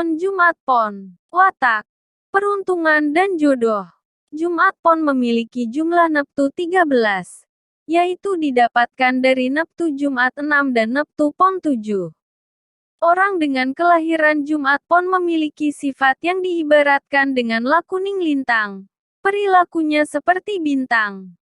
Weton Jumat Pon. Watak, peruntungan dan jodoh. Jumat Pon memiliki jumlah neptu 13, yaitu didapatkan dari neptu Jumat 6 dan neptu Pon 7. Orang dengan kelahiran Jumat Pon memiliki sifat yang diibaratkan dengan lakuning lintang. Perilakunya seperti bintang.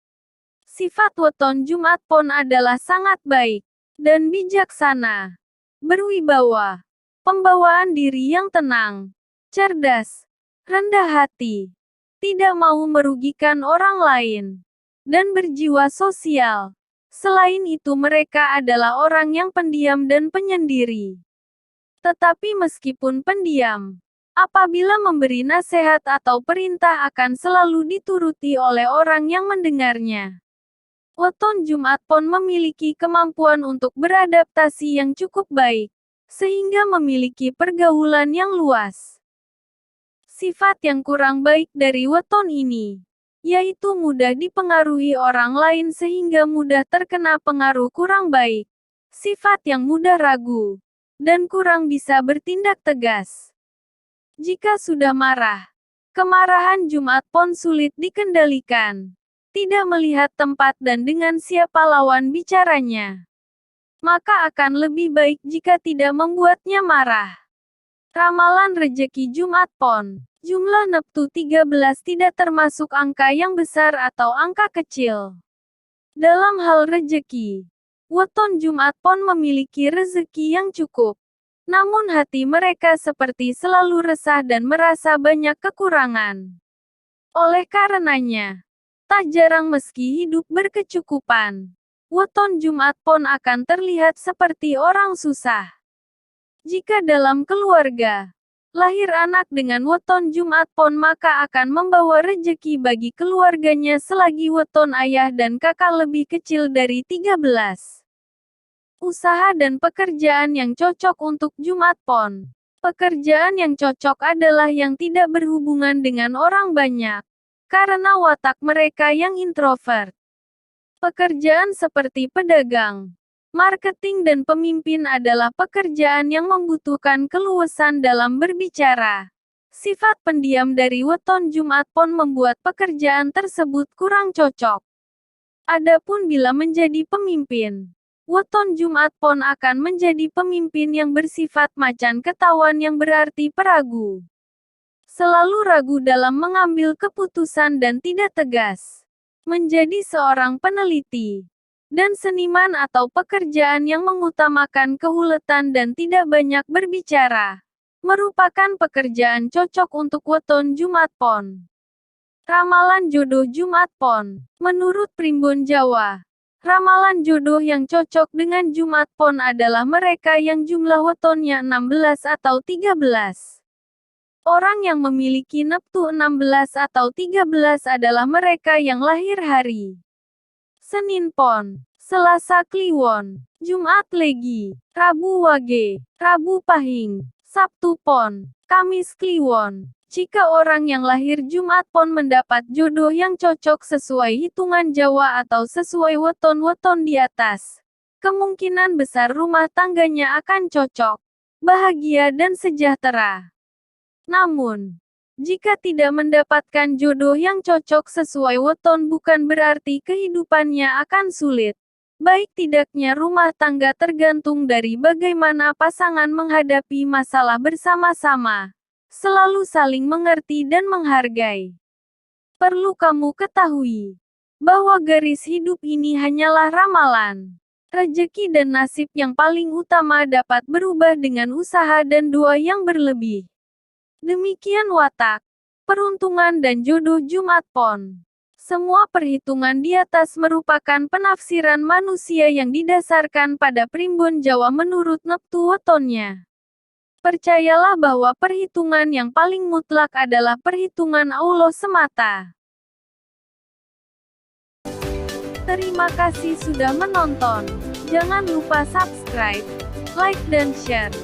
Sifat weton Jumat Pon adalah sangat baik dan bijaksana, berwibawa, pembawaan diri yang tenang, cerdas, rendah hati, tidak mau merugikan orang lain, dan berjiwa sosial. Selain itu mereka adalah orang yang pendiam dan penyendiri. Tetapi meskipun pendiam, apabila memberi nasihat atau perintah akan selalu dituruti oleh orang yang mendengarnya. Weton Jumat Pon memiliki kemampuan untuk beradaptasi yang cukup baik, sehingga memiliki pergaulan yang luas. Sifat yang kurang baik dari weton ini, yaitu mudah dipengaruhi orang lain sehingga mudah terkena pengaruh kurang baik. Sifat yang mudah ragu, dan kurang bisa bertindak tegas. Jika sudah marah, kemarahan Jumat Pon sulit dikendalikan. Tidak melihat tempat dan dengan siapa lawan bicaranya. Maka akan lebih baik jika tidak membuatnya marah. Ramalan rejeki Jumat Pon. Jumlah neptu 13 tidak termasuk angka yang besar atau angka kecil. Dalam hal rejeki, weton Jumat Pon memiliki rezeki yang cukup. Namun hati mereka seperti selalu resah dan merasa banyak kekurangan. Oleh karenanya, tak jarang meski hidup berkecukupan, weton Jumat Pon akan terlihat seperti orang susah. Jika dalam keluarga, lahir anak dengan weton Jumat Pon maka akan membawa rejeki bagi keluarganya selagi weton ayah dan kakak lebih kecil dari 13. Usaha dan pekerjaan yang cocok untuk Jumat Pon. Pekerjaan yang cocok adalah yang tidak berhubungan dengan orang banyak. Karena watak mereka yang introvert. Pekerjaan seperti pedagang, marketing dan pemimpin adalah pekerjaan yang membutuhkan keluasan dalam berbicara. Sifat pendiam dari weton Jumat Pon membuat pekerjaan tersebut kurang cocok. Adapun bila menjadi pemimpin, weton Jumat Pon akan menjadi pemimpin yang bersifat macan ketahuan yang berarti peragu. Selalu ragu dalam mengambil keputusan dan tidak tegas. Menjadi seorang peneliti dan seniman atau pekerjaan yang mengutamakan keuletan dan tidak banyak berbicara, merupakan pekerjaan cocok untuk weton Jumat Pon. Ramalan jodoh Jumat Pon. Menurut Primbon Jawa, ramalan jodoh yang cocok dengan Jumat Pon adalah mereka yang jumlah wetonnya 16 atau 13. Orang yang memiliki neptu 16 atau 13 adalah mereka yang lahir hari Senin Pon, Selasa Kliwon, Jumat Legi, Rabu Wage, Rabu Pahing, Sabtu Pon, Kamis Kliwon. Jika orang yang lahir Jumat Pon mendapat jodoh yang cocok sesuai hitungan Jawa atau sesuai weton-weton di atas, kemungkinan besar rumah tangganya akan cocok, bahagia dan sejahtera. Namun, jika tidak mendapatkan jodoh yang cocok sesuai weton bukan berarti kehidupannya akan sulit. Baik tidaknya rumah tangga tergantung dari bagaimana pasangan menghadapi masalah bersama-sama. Selalu saling mengerti dan menghargai. Perlu kamu ketahui bahwa garis hidup ini hanyalah ramalan. Rezeki dan nasib yang paling utama dapat berubah dengan usaha dan doa yang berlebih. Demikian watak, peruntungan dan jodoh Jumat Pon. Semua perhitungan di atas merupakan penafsiran manusia yang didasarkan pada primbon Jawa menurut neptu wetonnya. Percayalah bahwa perhitungan yang paling mutlak adalah perhitungan Allah semata. Terima kasih sudah menonton. Jangan lupa subscribe, like dan share.